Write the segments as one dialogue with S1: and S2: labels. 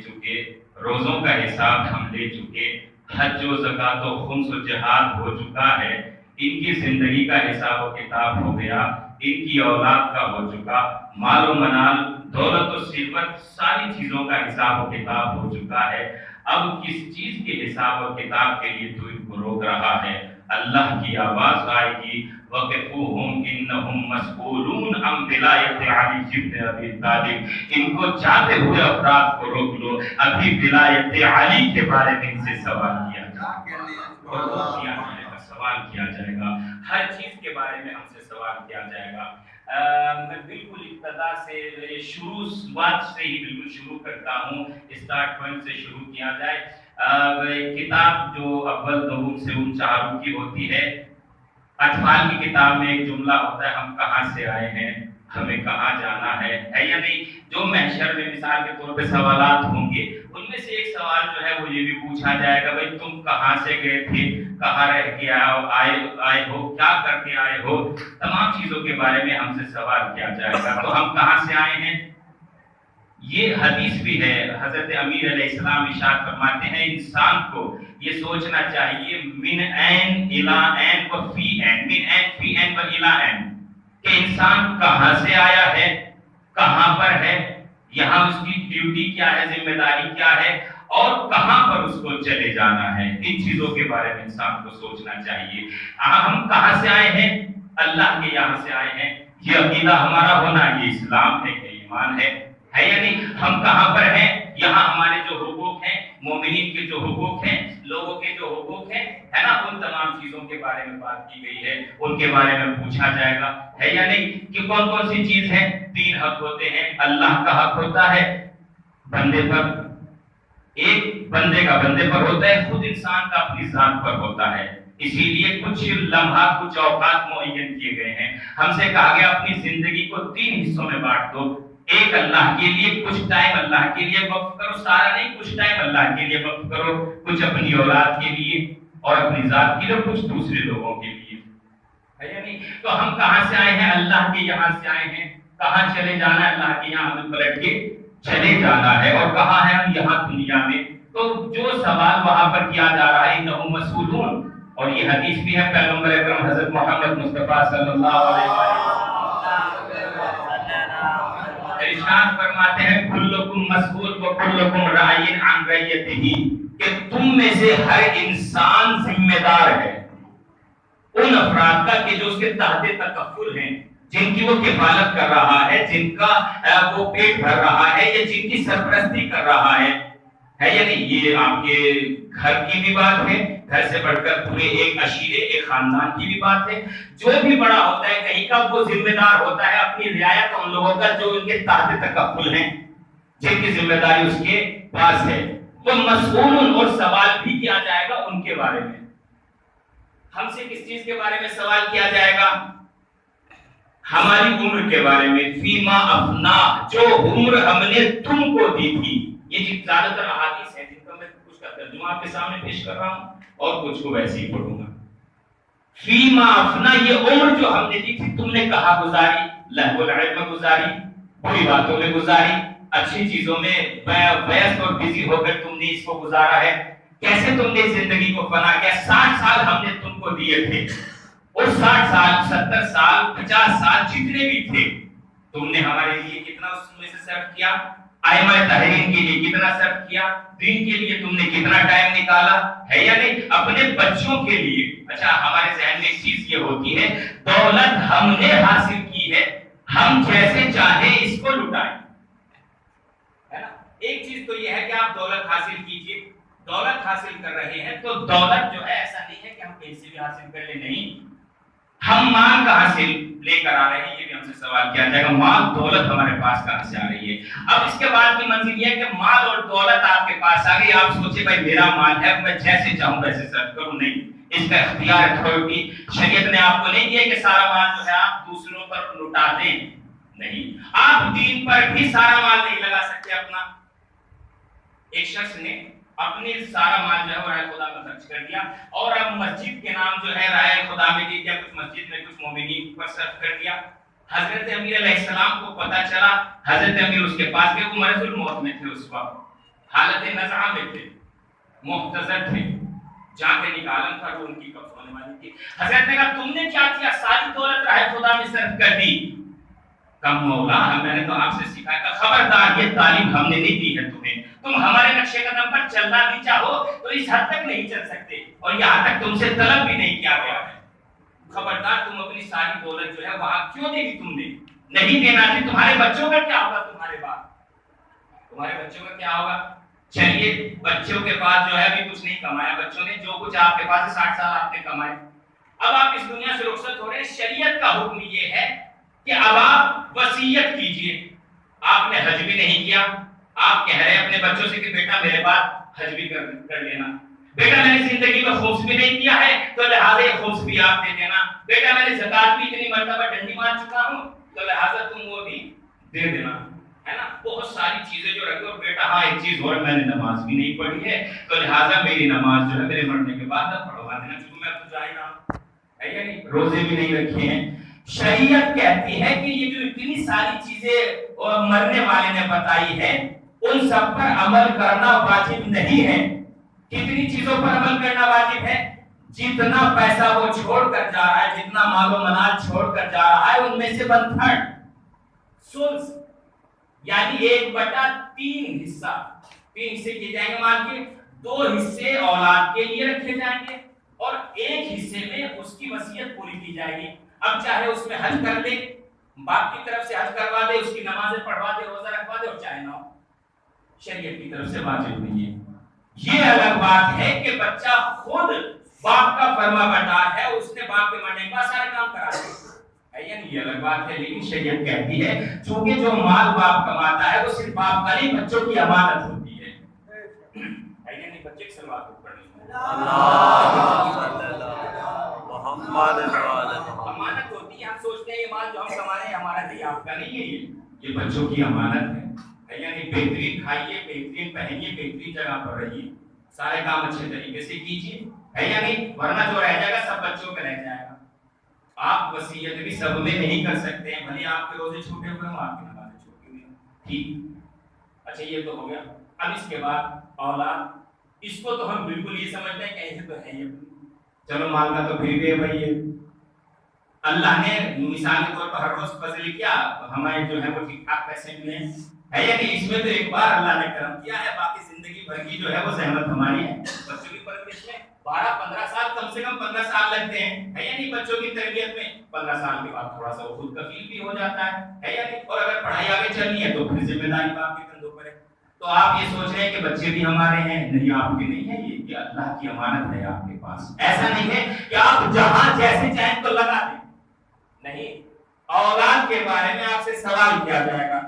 S1: چکے، روزوں کا حساب ہم لے چکے، حج و زکات و خمس و جہاد ہو چکا ہے، ان کی زندگی کا حساب و کتاب ہو گیا، ان کی اولاد کا ہو چکا، مال و منال، دولت و ثروت، ساری چیزوں کا حساب و کتاب ہو چکا ہے۔ اب کس چیز کے حساب و کتاب کے لیے تو ان کو روک رہا ہے؟ اللہ کی آواز آئے گی، وَقِفُوهُمْ إِنَّهُمْ مَسْئُولُونَ عَنْ وِلَایَتِ عَلِی بْنِ أَبِی طالب۔ ان کو جاتے ہوئے افراد کو روک لو، ابھی ولایت علی کے بارے میں ان سے سوال کیا جائے گا، سوال کیا جائے گا، ہر چیز کے بارے میں ہم سے سوال کیا جائے گا۔ میں بالکل ابتدا سے شروع بات سے ہی بالکل شروع کرتا ہوں، اسٹارٹ پوائنٹ سے شروع کیا جائے۔ کتاب جو اول دوم سوم چہاروں کی ہوتی ہے، اطفال کی کتاب میں ایک جملہ ہوتا ہے، ہم کہاں سے آئے ہیں، ہمیں کہاں جانا ہے یا نہیں؟ جو محشر میں مثال کے طور پہ سوالات ہوں گے، ان میں سے ایک سوال جو ہے وہ یہ بھی پوچھا جائے گا، بھائی تم کہاں سے گئے تھے، کہاں رہ کے آئے ہو، کیا کر کے آئے ہو، تمام چیزوں کے بارے میں ہم سے سوال کیا جائے گا۔ تو ہم کہاں سے آئے ہیں؟ یہ حدیث بھی ہے، حضرت امیر علیہ السلام ارشاد فرماتے ہیں انسان کو یہ سوچنا چاہیے من این الی این و فی این، من این فی این و الی این، کہ انسان کہاں سے آیا ہے، کہاں پر ہے، یہاں اس کی ڈیوٹی کیا ہے، ذمہ داری کیا ہے، اور کہاں پر اس کو چلے جانا ہے۔ ان چیزوں کے بارے میں انسان کو سوچنا چاہیے۔ ہم کہاں سے آئے ہیں؟ اللہ کے یہاں سے آئے ہیں۔ یہ عقیدہ ہمارا ہونا، یہ اسلام ہے، یہ ایمان ہے یا نہیں؟ ہم کہاں پر ہیں؟ یہاں ہمارے جو حقوق ہیں، مومنین کے جو حقوق ہیں، لوگوں کے جو حقوق ہیں، ہے نا، ان تمام چیزوں کے بارے میں بات کی گئی ہے، ان کے بارے میں پوچھا جائے گا، ہے یا نہیں؟ کہ کون کون سی چیز ہے؟ 3 حق ہوتے ہیں۔ اللہ کا حق ہوتا ہے بندے پر، ایک بندے کا بندے پر ہوتا ہے، خود انسان کا اپنی ذات پر ہوتا ہے۔ اسی لیے کچھ لمحات، کچھ اوقات معین کیے گئے ہیں۔ ہم سے کہا گیا اپنی زندگی کو 3 حصوں میں بانٹ دو، ایک اللہ کے لیے، کچھ ٹائم اللہ کے لیے وقف کرو، سارا نہیں، کچھ ٹائم اللہ کے لیے وقف کرو، کچھ اپنی اولاد کے لیے اور اپنی ذات کے لیے، اور کچھ دوسرے لوگوں کے لیے، ہے یا نہیں؟ تو ہم کہاں سے آئے ہیں؟ اللہ کے یہاں سے آئے ہیں۔ کہاں چلے جانا ہے؟ اللہ کے یہاں ہمیں پلٹ کے چلے جانا ہے۔ اور کہاں ہے ہم؟ یہاں دنیا میں۔ تو جو سوال وہاں پر کیا جا رہا ہے انہم مسئولون، اور یہ حدیث بھی ہے، پیغمبر اکرم حضرت محمد مصطفیٰ صلی اللہ علیہ وسلم ارشاد فرماتے ہیں کلکم مسئول و کلکم راعٍ عن رعیتہ، کہ تم میں سے ہر انسان ذمہ دار ہے ان افراد کا کہ جو اس کے تحت تکفل ہیں، جن کی وہ کفالت کر رہا ہے، جن کا وہ پیٹ بھر رہا ہے، یا جن کی سرپرستی کر رہا ہے یا نہیں؟ یہ آپ کے گھر کی بھی بات ہے، گھر سے بڑھ کر پورے ایک عشیرے، ایک خاندان کی بھی بات ہے۔ جو بھی بڑا ہوتا ہے کہیں کا، وہ ذمہ دار ہوتا ہے اپنی رعایت ان لوگوں کا جو ان کے تحت تکفل ہیں، جن کی ذمہ داری اس کے پاس ہے۔ تو مسئول، اور سوال بھی کیا جائے گا ان کے بارے میں۔ ہم سے کس چیز کے بارے میں سوال کیا جائے گا؟ ہماری عمر کے بارے میں، فیما افنا، جو عمر ہم نے تم کو دی تھی۔ یہ زیادہ تر احادیث ہیں جن کا میں کچھ کا ترجمہ آپ کے سامنے پیش کر رہا ہوں اور کچھ کو ویسے ہی پڑھوں گا۔ فیما افنا، یہ عمر جو ہم نے دی تھی، تم نے کہاں گزاری؟ لہو العلم میں گزاری، بری باتوں میں گزاری، اچھی چیزوں میں ویست اور بزی ہو کر تم نے اس کو گزارا ہے۔ کیسے تم نے زندگی کو فنا کیا؟ 60 سال ہم نے تم کو دیے تھے، اور 60 سال، 70 سال، 50 سال جتنے بھی تھے، تم نے ہمارے لیے کتنا اس میں سے صرف کیا؟ ائمہ تحرین کے لیے کتنا صرف کیا؟ دین کے لیے تم نے کتنا ٹائم نکالا، ہے یا نہیں؟ اپنے بچوں کے لیے۔ اچھا، ہمارے ذہن میں ایک چیز یہ ہوتی ہے، دولت ہم نے حاصل کی ہے، ہم جیسے چاہیں اس کو لٹائیں، ہے نا؟ ایک چیز تو یہ ہے کہ آپ دولت حاصل کیجئے، دولت حاصل کر رہے ہیں تو دولت جو ہے ایسا نہیں ہے کہ ہم کہیں سے بھی حاصل کر لیں، نہیں، ہم مال کہاں سے لے کر آ رہے ہیں، یہ بھی ہم سے سوال کیا جائے گا۔ مال، دولت ہمارے پاس کہاں سے آ رہی ہے؟ اب اس کے بعد کی منزل یہ ہے کہ مال اور دولت آپ کے پاس آ گئی، آپ سوچے بھائی میرا مال ہے، میں جیسے چاہوں ویسے صرف کروں، نہیں، اس کا اختیار اتھارٹی شریعت نے آپ کو نہیں دیا کہ سارا مال جو ہے آپ دوسروں پر لٹا دیں، نہیں، آپ دین پر بھی سارا مال نہیں لگا سکتے اپنا۔ ایک شخص نے اپنے سارا مال جو ہے رائے خدا میں خرچ کر دیا، اور اب مسجد کے نام جو ہے رائے خدا میں دے دیا، کچھ مسجد میں کچھ مومنین پر صرف کر دیا۔ حضرت امیر علیہ السلام کو پتہ چلا، حضرت امیر اس کے پاس گئے، وہ مرض الموت میں تھے اس وقت۔ حالت نزعہ میں تھے، محتضر تھے، جان کے نکالن تھا جو ان کی قبض ہونے والی تھی۔ حضرت نے کہا تم نے کیا کیا؟ ساری دولت راہ خدا میں صرف کر دی۔ کم مولا میں نے تو آپ سے سیکھا کہ خبردار یہ تعلیم ہم نے نہیں دی ہے تمہیں، تم ہمارے نقشے قدم پر چلنا بھی چاہو تو اس حد تک نہیں چل سکتے، اور یہاں تک تم سے طلب بھی نہیں کیا گیا ہے۔ خبردار تم اپنی ساری دولت جو ہے وہاں کیوں دے دی؟ تم نے نہیں دینا تھی۔ تمہارے بچوں کا کیا ہوگا؟ تمہارے بچوں کا کیا ہوگا؟ چلیے بچوں کے پاس جو ہے ابھی کچھ نہیں کمایا، بچوں نے جو کچھ آپ کے پاس 60 سال آپ نے کمائے، اب آپ اس دنیا سے رخصت ہو رہے ہیں۔ شریعت کا حکم یہ ہے کہ اب آپ وصیت کیجئے۔ آپ نے حج بھی نہیں کیا، آپ کہہ رہے ہیں اپنے بچوں سے کہ بیٹا میرے بعد حج بھی کر لینا، بیٹا میں نے زندگی میں خمس بھی نہیں کیا ہے تو لہٰذا یہ خمس بھی آپ دے دینا، بیٹا میں نے زکات بھی اتنی مرتبہ ڈنڈی مار چکا ہوں تو لہٰذا تم وہ بھی دے دینا، ہے نا؟ بہت ساری چیزیں جو رکھو، بیٹا ہاں ایک چیز اور، میں نے نماز بھی نہیں پڑھی ہے تو لہٰذا میری نماز جو ہے میرے مرنے کے بعد اب پڑھوا دینا، کیونکہ میں اب تو جائے گا، ہے یا نہیں؟ روزے بھی نہیں رکھے ہیں۔ شریعت کہتی ہے کہ یہ جو اتنی ساری چیزیں مرنے والے نے بتائی ہے ان سب پر عمل کرنا واجب نہیں ہے۔ کتنی چیزوں پر عمل کرنا واجب ہے؟ جتنا پیسہ وہ چھوڑ کر جا رہا ہے، جتنا مال و منال چھوڑ کر جا رہا ہے، ان میں سے 1/3 سلس یعنی 1/3 حصہ، 3 حصے کیے جائیں گے مال کے، 2 حصے اولاد کے لیے رکھے جائیں گے اور 1 حصے میں اس کی وصیت پوری کی جائے گی۔ اب چاہے اس میں حج کر لے، باپ کی طرف سے حج کروا دے، اس کی نمازیں پڑھوا دے، روزہ رکھوا دے، اور چاہے نہ ہو، شریعت کی طرف سے واجب نہیں ہے۔ یہ الگ بات ہے کہ بچہ خود باپ کا فرما بردار ہے، اس نے باپ کے مرنے کے بعد سارے کام کرا دیے، یہ الگ بات ہے۔ لیکن شریعت کہتی ہے چونکہ جو مال باپ کماتا ہے وہ صرف باپ کا نہیں، بچوں کی امانت ہوتی ہے۔ نہیں بچے کی سلوات کو پڑھنی امانت ہوتی ہے۔ ہم سوچتے ہیں یہ مال جو ہم کما رہے ہیں ہمارا نہیں، آپ کا نہیں ہے، یہ بچوں کی امانت ہے، یعنی بہترین کھائیے، بہترین پہنیے، بہترین جگہ پر رہیے، سارے کام اچھے طریقے سے کیجیے، ہے یا نہیں؟ ورنہ جو رہ جائے گا سب بچوں کا رہ جائے گا۔ آپ وصیت بھی سب میں نہیں کر سکتے ہیں، بھلے آپ کے روزے چھوٹے ہوئے ہوں، آپ کی نمازیں چھوٹی ہوئی ہوں، ٹھیک۔ اچھا یہ تو ہو گیا۔ اب اس کے بعد اولاد، اس کو تو ہم بالکل یہ سمجھتے ہیں کہ ایسے تو ہے، یہ چلو مال کا تو پھر بھی ہے بھائی، یہ اللہ نے مثال کے طور پر ہر روز فضل کیا، ہمیں جو ہے وہ ٹھیک ٹھاک پیسے ملے ہیں یا نہیں؟ اس میں تو ایک بار اللہ نے کرم کیا ہے، باقی زندگی بھر کی جو ہے وہ زحمت ہماری ہے۔ بچوں کی پرورش میں 12-15 سال، کم سے کم 15 سال لگتے ہیں، ہے یا نہیں؟ بچوں کی تربیت میں 15 سال کے بعد تھوڑا سا وہ خود کفیل بھی ہو جاتا ہے یا نہیں؟ اور اگر پڑھائی آگے چلنی ہے تو پھر ذمہ داری باپ کے کندھوں پر ہے۔ تو آپ یہ سوچ رہے ہیں کہ بچے بھی ہمارے ہیں، نہیں آپ کے نہیں ہے، یہ اللہ کی امانت ہے آپ کے پاس۔ ایسا نہیں ہے کہ آپ جہاں جیسے چاہیں تو لگا دیں، نہیں۔ اولاد کے بارے میں آپ سے سوال کیا جائے گا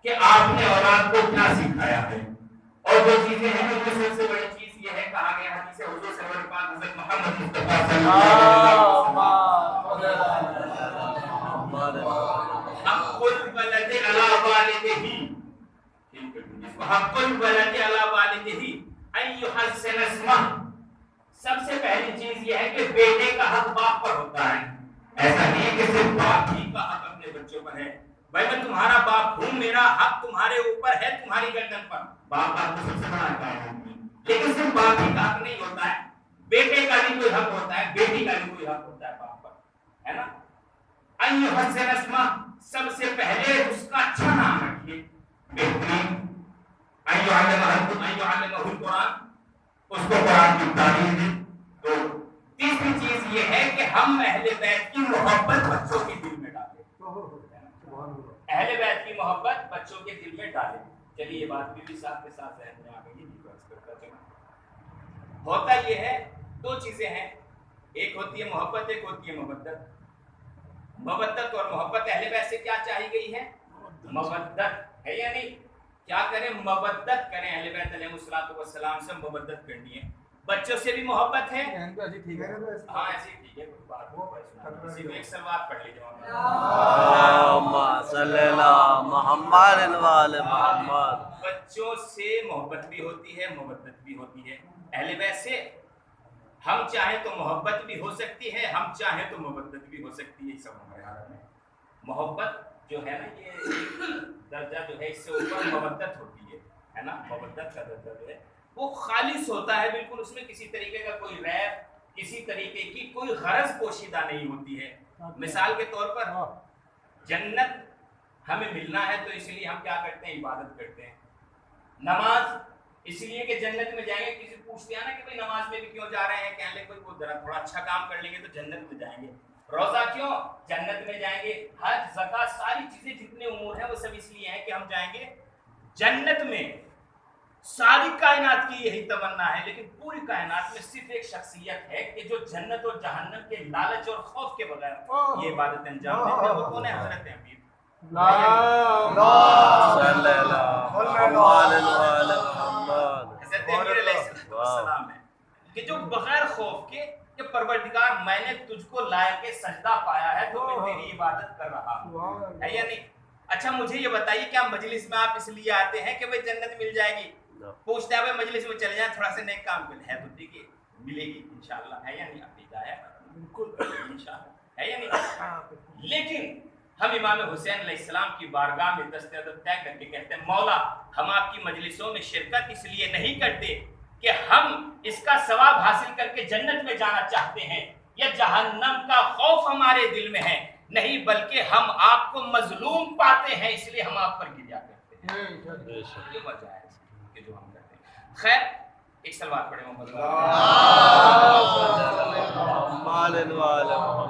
S1: کہ آپ نے اولاد کو کیا سکھایا ہے، اور جو چیزیں ہیں ان میں سب سے بڑی چیز یہ ہے، کہا گیا حدیث حضور سرور پاک حضرت محمد مصطفیٰ صلی اللہ علیہ وسلم، حق الولد علی والدہ، حق الولد علی والدہ ان یحسن اسمہ، سب سے پہلی چیز یہ ہے کہ بیٹے کا حق باپ پر ہوتا ہے۔ ایسا نہیں ہے کہ صرف باپ ہی کا حق اپنے بچوں پر ہے، بھائی میں تمہارا باپ ہوں، میرا حق تمہارے اوپر ہے، تمہاری گردن پر۔ باپ آپ کو سب سے بڑا ہے، لیکن صرف باپ ہی کا حق نہیں ہوتا ہے، بیٹے کا بھی کوئی حق ہوتا ہے، بیٹی کا بھی کوئی حق ہوتا ہے باپ پر، ہے نا؟ ان یحسن اسمہ، سب سے پہلے اس کا اچھا نام رکھیے، بہترین۔ ان یعلمہ القرآن، اس کو قرآن کی تعلیم دی۔ تو تیسری چیز یہ ہے کہ ہم اہل بیت کی محبت بچوں کے دل میں ڈالیں، اہل بیت کی محبت بچوں کے دل میں ڈالیں۔ چلیے یہ بات بھی ساتھ کے ساتھ ذہن میں آ گئی ہے، ہوتا یہ ہے، 2 چیزیں ہیں، ایک ہوتی ہے محبت، ایک ہوتی ہے مودت۔ مودت اور محبت اہل بیت سے کیا چاہی گئی ہے؟ مودت، ہے یا نہیں؟ کیا کریں؟ مودت کریں، اہل بیت علیہ السلام سے مودت کرنی ہے۔ بچوں سے بھی محبت ہے، ہاں ایسے ٹھیک ہے، کسی کو ایک سلوات پڑھ لیجیے، اللہم صلی اللہ محمد وعلی محمد۔ بچوں سے محبت بھی ہوتی ہے، مودت بھی ہوتی ہے۔ اہل بیت سے ہم چاہیں تو محبت بھی ہو سکتی ہے، ہم چاہیں تو مودت بھی ہو سکتی ہے، سب ہمارے ہاتھ میں۔ محبت جو ہے نا، یہ درجہ جو ہے اس سے اوپر مودت ہوتی ہے،
S2: ہے نا, مودت کا درجہ جو ہے وہ خالص ہوتا ہے بالکل, اس میں کسی طریقے کا کوئی ریب, کسی طریقے کی کوئی غرض پوشیدہ نہیں ہوتی ہے. مثال کے طور پر جنت ہمیں ملنا ہے تو اس لیے ہم کیا کرتے ہیں, عبادت کرتے ہیں. نماز اس لیے کہ جنت میں جائیں گے, کسی پوچھتے ہیں نا کہ بھائی نماز میں بھی کیوں جا رہے ہیں, کہنے لگے کوئی وہ ذرا تھوڑا اچھا کام کر لیں گے تو جنت میں جائیں گے. روزہ کیوں, جنت میں جائیں گے. حج, زکات, ساری چیزیں جتنے امور ہیں وہ سب اس لیے ہیں کہ ہم جائیں گے جنت میں. ساری کائنات کی یہی تمنا ہے, لیکن پوری کائنات میں صرف ایک شخصیت ہے کہ جو جنت اور جہنم کے لالچ اور خوف کے بغیر یہ عبادت انجام دیتے ہیں. وہ کون ہے؟ حضرت حبیب السلام ہے, کہ جو بغیر خوف کے کہ پروردگار میں نے تجھ کو لائق سجدہ پایا ہے تو میں تیری عبادت کر رہا ہوں, ہے یا نہیں؟ اچھا مجھے یہ بتائیے, کیا مجلس میں آپ اس لیے آتے ہیں کہ بھائی جنت مل جائے گی؟ پوچھتے ہیں بھائی مجلس میں چلے جائیں, تھوڑا سا نیک کام کر ہے تو ٹھیک ہے, ملے گی انشاءاللہ, ہے یا نہیں؟ عقیدہ ہے بالکل انشاءاللہ, ہے یا نہیں؟ لیکن ہم امام حسین علیہ السلام کی بارگاہ میں دست ادب طے کر کے کہتے ہیں, مولا ہم آپ کی مجلسوں میں شرکت اس لیے نہیں کرتے کہ ہم اس کا ثواب حاصل کر کے جنت میں جانا چاہتے ہیں یا جہنم کا خوف ہمارے دل میں ہے, نہیں بلکہ ہم آپ کو مظلوم پاتے ہیں اس لیے ہم آپ پر گریا کرتے ہیں. یہ وجہ ہے کہ جو ہم کرتے ہیں. خیر ایک سلوات پڑھیں محمد.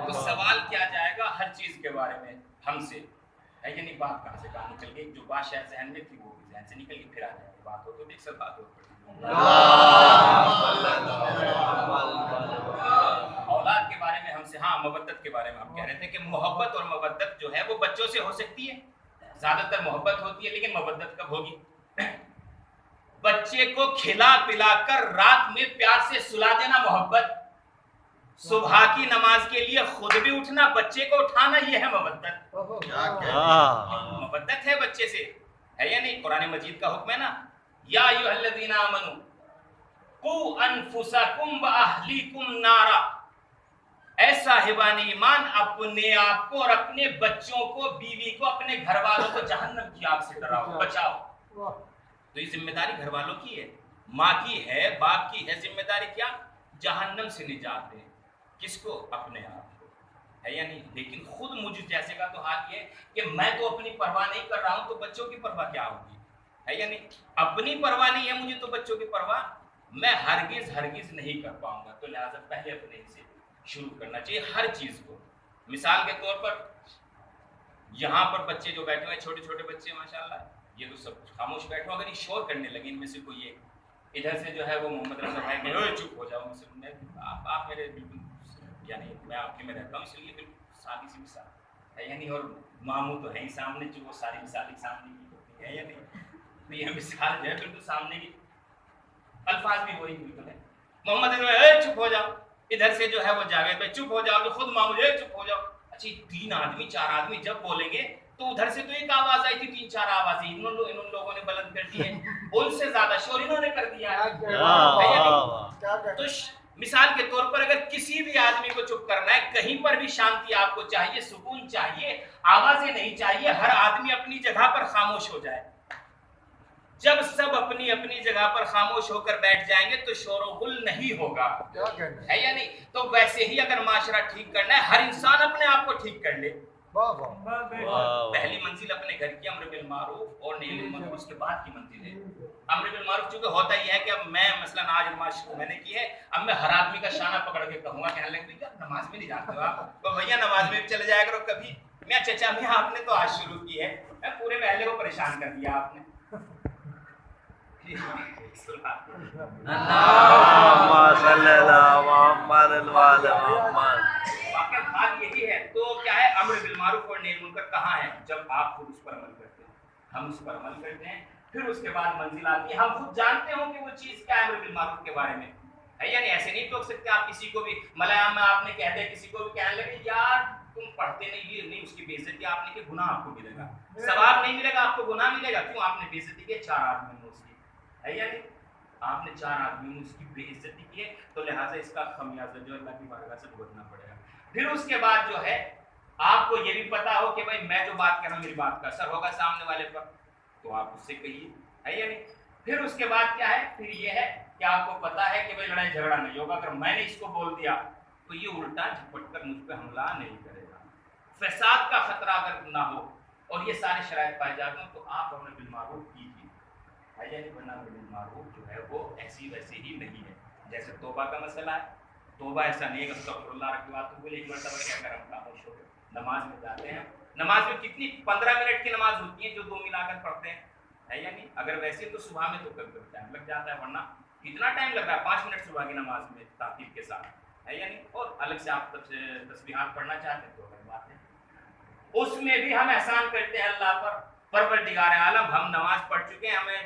S2: تو سوال کیا جائے گا ہر چیز کے بارے میں ہم سے, ہے کہ نہیں؟ بات کہاں سے کہاں نکل گئی, جو بات شاید ذہن میں تھی وہ بھی ذہن سے نکل گئی, پھر آ جائے گی بات ہو تو ایک سب بات ہو. اولاد کے بارے میں ہم سے, ہاں مودت کے بارے میں ہم کہہ رہے تھے کہ محبت اور مودت جو ہے وہ بچوں سے ہو سکتی ہے, زیادہ تر محبت ہوتی ہے, لیکن مودت کب ہوگی؟ بچے کو کھلا پلا کر رات میں پیار سے سلا دینا محبت, صبح کی نماز کے لیے خود بھی اٹھنا, بچے کو اٹھانا, یہ ہے مودت. مودت ہے بچے سے, ہے یا نہیں؟ قرآن مجید کا حکم ہے نا, یا ایھا الذین آمنوا قوا انفسکم واہلیکم نارا, اے صاحبان ایمان اپنے آپ کو اور اپنے بچوں کو, بیوی کو, اپنے گھر والوں کو جہنم کی آگ سے ڈراؤ, بچاؤ. تو یہ ذمہ داری گھر والوں کی ہے, ماں کی ہے, باپ کی ہے ذمہ داری. کیا؟ جہنم سے نجات دیں. کس کو؟ اپنے آپ کو, ہے یا نہیں؟ لیکن خود مجھ جیسے کا تو حال یہ ہے کہ میں تو اپنی پرواہ نہیں کر رہا ہوں, تو بچوں کی پرواہ کیا ہوگی, ہے یا نہیں؟ اپنی پرواہ نہیں ہے مجھے تو بچوں کی پرواہ میں ہرگز نہیں کر پاؤں گا. تو لہٰذا پہلے اپنے سے شروع کرنا چاہیے ہر چیز کو. مثال کے طور پر یہاں پر بچے جو بیٹھے ہوئے, چھوٹے چھوٹے بچے ماشاءاللہ, یہ تو سب کچھ خاموش بیٹھے ہو, اگر یہ شور کرنے لگے ان میں سے کوئی ایک ادھر سے جو ہے وہ محمد رضا بھائی کہ اوے چپ ہو جاؤ, آپ میرے بالکل, یعنی میں آپ کے میں رہتا ہوں اس لیے بالکل سادی سی مثال ہے, یعنی اور ماموں تو ہے ہی سامنے, جو وہ ساری مثال سامنے کی ہوتی ہے, یا نہیں؟ تو یہ مثال جو ہے بالکل سامنے کی, الفاظ بھی وہی بالکل ہے. محمد رضا چپ ہو جاؤ, ادھر سے جو ہے وہ جاوید بھائی چپ ہو جاؤ, جو خود ماموں چپ ہو جاؤ. اچھی 3 آدمی 4 آدمی جب بولیں گے تو ادھر سے تو ایک آواز آئی تھی, 3-4 آوازیں ان لوگوں نے بلند کر دی ہے, ان سے زیادہ شور انہوں نے کر دیا ہے. تو مثال کے طور پر اگر کسی بھی آدمی کو چپ کرنا ہے, کہیں پر بھی شانتی آپ کو چاہیے, سکون چاہیے, آوازیں نہیں چاہیے, ہر آدمی اپنی جگہ پر خاموش ہو جائے. جب سب اپنی اپنی جگہ پر خاموش ہو کر بیٹھ جائیں گے تو شور و غل نہیں ہوگا, ہے یا نہیں؟ تو ویسے ہی اگر معاشرہ ٹھیک کرنا ہے, ہر انسان اپنے آپ کو ٹھیک کر لے. پہلی منزل اپنے گھر کی امر بالمعروف اور نہی عن المنکر, اس کے بعد کی منزل ہے امر بالمعروف. چونکہ ہوتا ہی ہے کہ اب میں مثلا آج نماز شروع میں نے کی ہے, اب میں ہر آدمی کا شانہ پکڑ کے کہوں گا, کہنے لگے بھیا نماز میں نہیں جاتے ہو آپ, تو بھیا نماز میں بھی چلے جایا کرو کبھی. میں چچا میں آپ نے تو آج شروع کی ہے, میں پورے محلے کو پریشان کر دیا آپ نے. حال یہی ہے. تو کیا ہے امر بالمعروف اور نہی عن المنکر کہاں ہے؟ جب آپ خود اس پر عمل کرتے ہیں, ہم اس پر عمل کرتے ہیں, پھر اس کے بعد منزل آتی ہے, ہم خود جانتے ہوں کہ وہ چیز کیا ہے امر بالمعروف کے بارے میں, ہے یا نہیں؟ ایسے نہیں ٹوک سکتے آپ کسی کو بھی, ملایام میں آپ نے کہہ دیا کسی کو بھی, کہنے لگے یار تم پڑھتے نہیں, یہ نہیں, اس کی بے عزتی آپ نے کی, گناہ آپ کو ملے گا, ثواب نہیں ملے گا آپ کو, گناہ ملے گا. کیوں؟ آپ نے بے عزتی کی 4 آدمی نے اس کی, ہے یا نہیں؟ آپ نے 4 آدمی نے اس کی بے عزتی کی ہے, تو لہٰذا اس کا خمیازہ جو اللہ کی بارگاہ سے بھگتنا پڑے گا. پھر اس کے بعد جو ہے آپ کو یہ بھی پتا ہو کہ بھائی میں جو بات کر رہا ہوں میری بات کا اثر ہوگا سامنے والے پر, تو آپ اس سے کہیے, ہے یا نہیں؟ پھر اس کے بعد کیا ہے، پھر یہ ہے کہ آپ کو پتا ہے کہ بھائی لڑائی جھگڑا نہیں ہوگا، اگر میں نے اس کو بول دیا تو یہ الٹا جھپٹ کر مجھ پہ حملہ نہیں کرے گا، فساد کا خطرہ اگر نہ ہو اور یہ سارے شرائط پائے جاتے ہیں تو آپ امر بالمعروف کیجیے، یعنی ورنہ امر بالمعروف جو ہے وہ ایسی ویسی ہی نہیں ہے۔ جیسے توبہ کا مسئلہ ہے، توبہ ایسا نہیں ہے کہ استغفر اللہ رکھ کے بعد تو بولے ایک مرتبہ کیا کر ہم خاموش ہو گئے۔ نماز میں جاتے ہیں، نماز میں کتنی 15 منٹ کی نماز ہوتی ہے جو 2 ملا کر پڑھتے ہیں، ہے یا نہیں؟ اگر ویسے تو صبح میں تو کبھی کبھی ٹائم لگ جاتا ہے، ورنہ کتنا ٹائم لگ رہا ہے، 5 منٹ صبح کی نماز میں ترتیب کے ساتھ، ہے یا نہیں؟ اور الگ سے آپ تسبیحات پڑھنا چاہتے ہیں تو الگ بات ہے۔ اس میں بھی ہم احسان کرتے ہیں اللہ پر، پروردگار عالم ہم نماز پڑھ چکے ہیں، ہمیں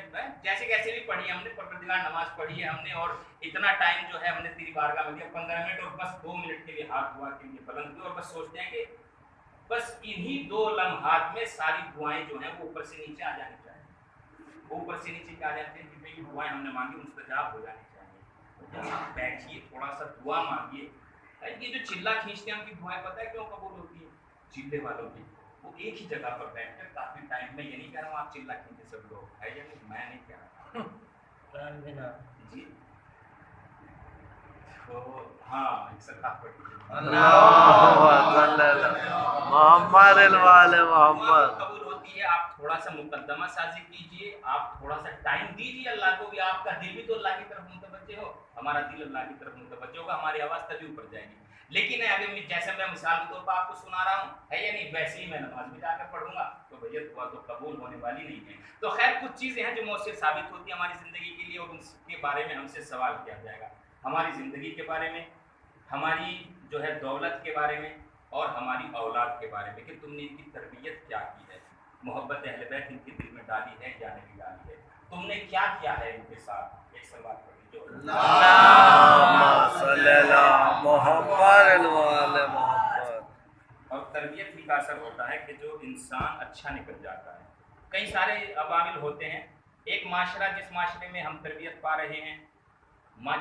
S2: جیسے کیسے بھی پڑھی ہے ہم نے، پروردگار نماز پڑھی ہے ہم نے، اور اتنا ٹائم جو ہے ہم نے تیری بارگاہ میں دیا 15 منٹ، اور بس 2 منٹ کے لیے ہاتھ دعا کے لیے بلند کیا، اور بس سوچتے ہیں کہ بس انہی 2 لمحات میں ساری دعائیں جو ہیں وہ اوپر سے نیچے آ جانی چاہیے، اوپر سے نیچے کیا جاتے ہیں کہ یہ دعائیں ہم نے مانگی مستجاب ہو جانی چاہیے۔ آپ بیٹھیے تھوڑا سا دعا مانگیے، یہ جو چلا کھینچتے ہیں ان کی دعائیں پتہ ہے کیوں قبول ہوتی ہیں؟ چلے والوں کی وہ ایک ہی جگہ پر بیٹھ کر کافی ٹائم میں، یہ نہیں کہہ رہا ہوں آپ چلا کھینچے سب لوگ، ہے یا نہیں؟ میں نہیں کہہ رہا جی۔ تو ہاں ایک سکاف پڑھی
S3: محمد الوال محمد
S2: قبول ہوتی ہے۔ آپ تھوڑا سا مقدمہ سازی کیجئے، آپ تھوڑا سا ٹائم دیجئے اللہ کو، بھی آپ کا دل بھی تو اللہ کی طرف متوجہ ہو، ہمارا دل اللہ کی طرف متوجہ ہوگا، ہماری آواز تبھی اوپر جائے گی۔ لیکن اگر جیسے میں مثال کے طور پر آپ کو سنا رہا ہوں، ہے یا نہیں، ویسے ہی میں نماز میں جا کر پڑھوں گا تو بھیا دعا تو قبول ہونے والی نہیں ہے۔ تو خیر کچھ چیزیں ہیں جو مؤثر ثابت ہوتی ہیں ہماری زندگی کے لیے، اور ان کے بارے میں ہم سے سوال کیا جائے گا، ہماری زندگی کے بارے میں، ہماری جو ہے دولت کے بارے میں، اور ہماری اولاد کے بارے میں، کہ تم نے ان کی تربیت کیا کی ہے، محبت اہل بیت ان کے دل میں ڈالی ہے یا نہیں ڈالی ہے، تم نے کیا کیا ہے ان کے ساتھ۔ ایک سوال پڑھ جو
S3: اللہم صلی اللہ محمد الوال محمد۔
S2: اور تربیت ہی کا اثر ہوتا ہے کہ جو انسان اچھا نکل جاتا ہے۔ کئی سارے عوامل ہوتے ہیں، ایک معاشرہ جس معاشرے میں ہم تربیت پا رہے ہیں،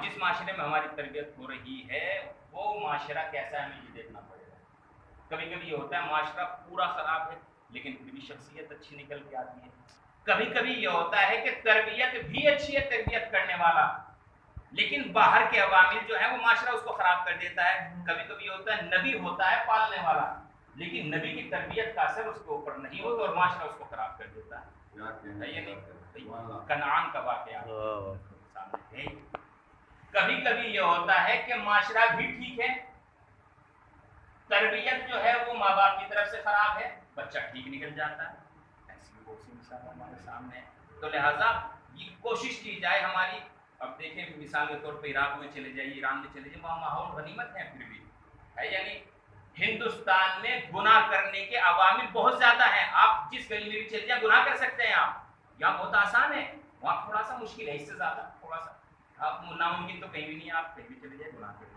S2: جس معاشرے میں ہماری تربیت ہو رہی ہے وہ معاشرہ کیسا ہے ہمیں یہ دیکھنا پڑے گا۔ کبھی کبھی یہ ہوتا ہے معاشرہ پورا خراب ہے لیکن پھر بھی شخصیت اچھی نکل کے آتی ہے، کبھی کبھی یہ ہوتا ہے کہ تربیت بھی اچھی ہے تربیت کرنے والا، لیکن باہر کے عوامل جو ہے وہ معاشرہ اس کو خراب کر دیتا ہے۔ کبھی کبھی یہ ہوتا ہے نبی ہوتا ہے پالنے والا، لیکن نبی کی تربیت کا اثر اس کے اوپر نہیں ہوتا اور معاشرہ اس کو خراب کر دیتا ہے، یہ نہیں؟ کنعان کا واقعہ سامنے ہے۔ کبھی کبھی یہ ہوتا ہے کہ معاشرہ بھی ٹھیک ہے، تربیت جو ہے وہ ماں باپ کی طرف سے خراب ہے، بچہ ٹھیک نکل جاتا ہے، ایسی بھی بہت سی مثال ہمارے سامنے ہے۔ تو لہٰذا یہ کوشش کی جائے ہماری، اب دیکھیں مثال کے طور پہ عراق میں چلے جائیے، ایران میں چلے جائیے، وہاں ماحول غنیمت ہے پھر بھی، ہے یعنی ہندوستان میں گناہ کرنے کے عوامل بہت زیادہ ہیں، آپ جس گلی میں بھی چلے جائیں گناہ کر سکتے ہیں آپ، یہاں بہت آسان ہے، وہاں تھوڑا سا مشکل ہے، اس سے زیادہ تھوڑا سا آپ ناممکن تو کہیں بھی نہیں ہے، آپ کہیں بھی چلے جائیں گناہ کریں۔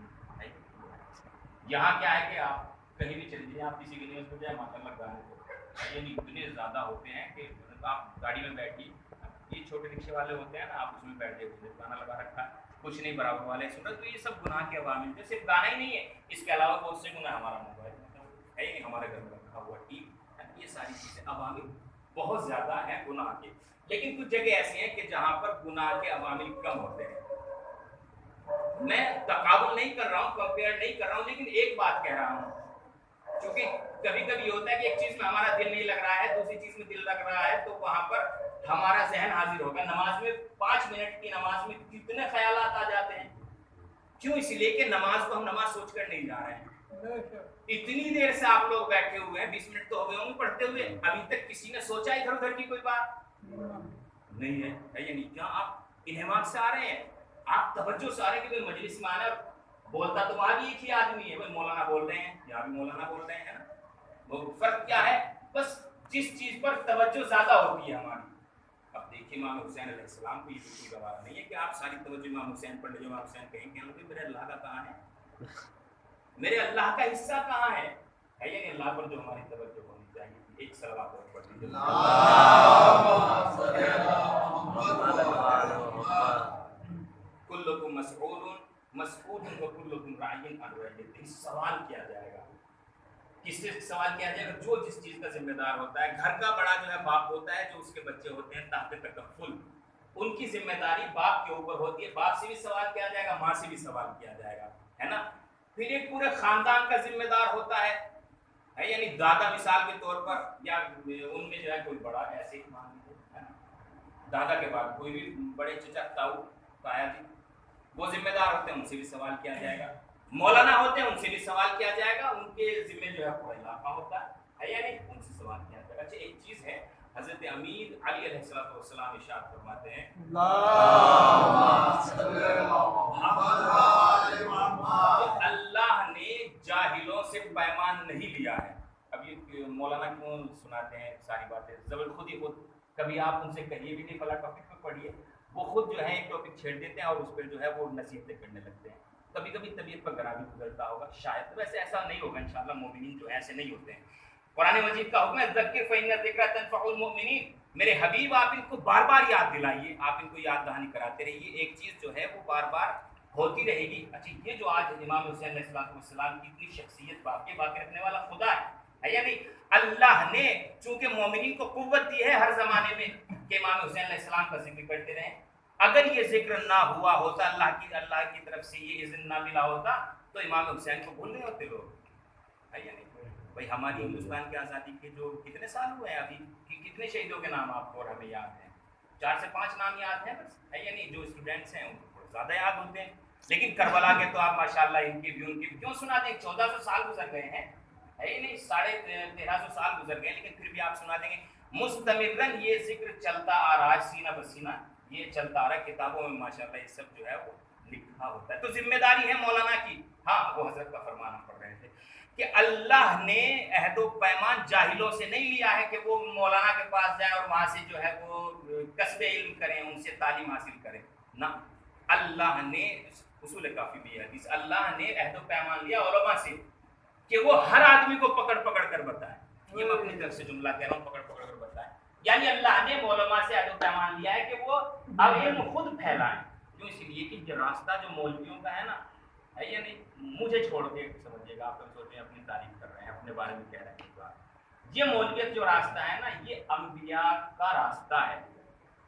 S2: یہاں کیا ہے کہ آپ کہیں بھی چلے جائیں، آپ کسی گلی میں چلے جائیں ماشاء اللہ گانے کو یعنی اتنے زیادہ ہوتے ہیں کہ آپ گاڑی میں بیٹھیے، یہ چھوٹے رکشے والے ہوتے ہیں نا، آپ اس میں بیٹھ جائے، گانا لگا رکھا ہے، کچھ نہیں برابر والے سن رہے، تو یہ سب گناہ کے عوامل ہیں۔ صرف گانا ہی نہیں ہے، اس کے علاوہ بہت سے گناہ، ہمارا موبائل ہے ہی ہمارے گھر میں رکھا ہوا ٹی وی، یہ ساری چیزیں عوامل بہت زیادہ ہیں گناہ کے، لیکن کچھ جگہ ایسی ہیں کہ جہاں پر گناہ کے عوامل کم ہوتے ہیں۔ میں تقابل نہیں کر رہا ہوں، کمپیئر نہیں کر رہا ہوں، لیکن ایک بات کہہ رہا ہوں، کیونکہ کبھی کبھی ہوتا ہے کہ ایک چیز میں ہمارا دل نہیں لگ رہا ہے، دوسری چیز میں دل لگ رہا ہے، تو وہاں پر ہمارا ذہن حاضر ہوگا۔ نماز میں 5 منٹ کی نماز میں کتنے خیالات آ جاتے ہیں، کیوں؟ اس لیے کہ نماز کو ہم نماز سوچ کر نہیں جا رہے ہیں۔ اتنی دیر سے آپ لوگ بیٹھے ہوئے ہیں، 20 منٹ تو ہو گئے ہوں گے پڑھتے ہوئے، ابھی تک کسی نے سوچا ادھر ادھر کی کوئی بات نہیں ہے، یعنی کیا آپ انہماک سے آ رہے ہیں، آپ توجہ سے آ رہے ہیں کہ کوئی مجلس میں آنا ہے، اور بولتا تو وہاں بھی ایک ہی آدمی ہے، مولانا بول رہے ہیں، یہاں بھی مولانا بول رہے ہیں نا، وہ فرق کیا ہے؟ بس جس چیز پر توجہ زیادہ ہوتی ہے ہماری۔ اب دیکھیے امام حسین علیہ السلام کو یہ بالکل گوارا نہیں ہے کہ آپ ساری توجہ امام حسین پر لے جو، امام حسین کہیں کہ میرے اللہ کا کہاں ہے، میرے اللہ کا حصہ کہاں ہے یعنی اللہ پر جو ہماری توجہ ہونی چاہیے۔ ایک صلوات اور پڑھ دیجیے، کلکم مسئول مسئول وکلکم راع عن رعیتہ، سوال کیا جائے گا، کس سے سوال کیا جائے گا؟ جو جس چیز کا ذمہ دار ہوتا ہے، گھر کا بڑا جو ہے باپ ہوتا ہے، جو اس کے بچے ہوتے ہیں تحت تکفل، ان کی ذمہ داری باپ کے اوپر ہوتی ہے، باپ سے بھی سوال کیا جائے گا، ماں سے بھی سوال کیا جائے گا، ہے نا. پھر ایک پورے خاندان کا ذمہ دار ہوتا ہے، یعنی دادا مثال کے طور پر، یا ان میں جو ہے کوئی بڑا ایسے ہی مان لیجیے، ہے نا، دادا کے بعد کوئی بھی بڑے چچا تاؤ تایا جی، وہ ذمہ دار ہوتے ہیں، ان سے بھی سوال کیا جائے گا. مولانا ہوتے ہیں، ان سے بھی سوال کیا جائے گا، ان کے ذمہ جو ہے پورا علاقہ ہوتا ہے یا نہیں، ان سے سوال کیا جائے گا. اچھا ایک چیز ہے، حضرت امیر علی علیہ السلام ارشاد فرماتے ہیں اللہ نے جاہلوں سے پیمان نہیں لیا ہے. اب یہ مولانا کیوں سناتے ہیں ساری باتیں، خود ہی خود کبھی آپ ان سے کہیے بھی نہیں فلاں ٹاپک پہ پڑھیے، وہ خود جو ہے ایک ٹاپک چھیڑ دیتے ہیں اور اس پہ جو ہے وہ نصیحتیں کرنے لگتے ہیں. کبھی کبھی طبیعت پر گرا بھی گزرتا ہوگا شاید، ویسے ایسا نہیں ہوگا انشاءاللہ، مومنین جو ہے ایسے نہیں ہوتے ہیں. قرآن مجید کا حکم ہے ذکر فإن الذکر تنفع المؤمنین، میرے حبیب آپ ان کو بار بار یاد دلائیے، آپ ان کو یاد دہانی کراتے رہیے، ایک چیز جو ہے وہ بار بار ہوتی رہے گی. اچھا یہ جو آج امام حسین علیہ السلام کی اتنی شخصیت باقی رکھنے والا خدا ہے یا نہیں، اللہ نے چونکہ مومنین کو قوت دی ہے ہر زمانے میں کہ امام حسین علیہ السلام کا ذکر کرتے رہیں. اگر یہ ذکر نہ ہوا ہوتا، اللہ کی طرف سے یہ اذن نہ ملا ہوتا، تو امام حسین کو بھول نہیں ہوتے لوگ، ہے یا نہیں. بھائی ہماری ہندوستان کی آزادی کے جو کتنے سال ہوئے ہیں ابھی، کتنے شہیدوں کے نام آپ کو اور ہمیں یاد ہیں؟ 4 سے 5 نام یاد ہیں بس، ہے یا نہیں. جو اسٹوڈنٹس ہیں ان کو تھوڑا زیادہ یاد ہوتے ہیں، لیکن کربلا کے تو آپ ماشاءاللہ ان کی بھی کیوں سنا دیں. 1400 سال گزر گئے ہیں، ہے ہی نہیں، 1350 سال گزر گئے، لیکن پھر بھی آپ سنا دیں گے. مستمرن یہ ذکر چلتا آ رہا ہے، سینہ بسینہ یہ چلتا آ رہا ہے، کتابوں میں ماشاءاللہ یہ سب جو ہے وہ لکھا ہوتا ہے. تو ذمہ داری ہے مولانا کی. ہاں وہ حضرت کا فرمان ہم پڑھ رہے تھے کہ اللہ نے عہد و پیمان جاہلوں سے نہیں لیا ہے کہ وہ مولانا کے پاس جائیں اور وہاں سے جو ہے وہ کسب علم کریں، ان سے تعلیم حاصل کریں. نہ، اللہ نے اصول کافی بھی ہے حدیث، اللہ نے عہد و پیمان لیا علماء سے کہ وہ ہر آدمی کو پکڑ پکڑ کر بتائیں. یہ میں اپنی طرف سے جملہ کہہ رہا ہوں، پکڑ پکڑ کر بتائیں. یعنی اللہ نے علماء سے عہد و پیمان لیا ہے کہ وہ اب علم خود پھیلائیں. کیوں؟ اس لیے کہ یہ راستہ جو مولویوں کا ہے نا، ہے یا نہیں، مجھے چھوڑ کے سمجھیے گا، آپ لوگ سوچیں اپنی تعریف کر رہے ہیں، اپنے بارے میں کہہ رہے ہیں. یہ مولویت جو راستہ ہے نا، یہ انبیاء کا راستہ ہے.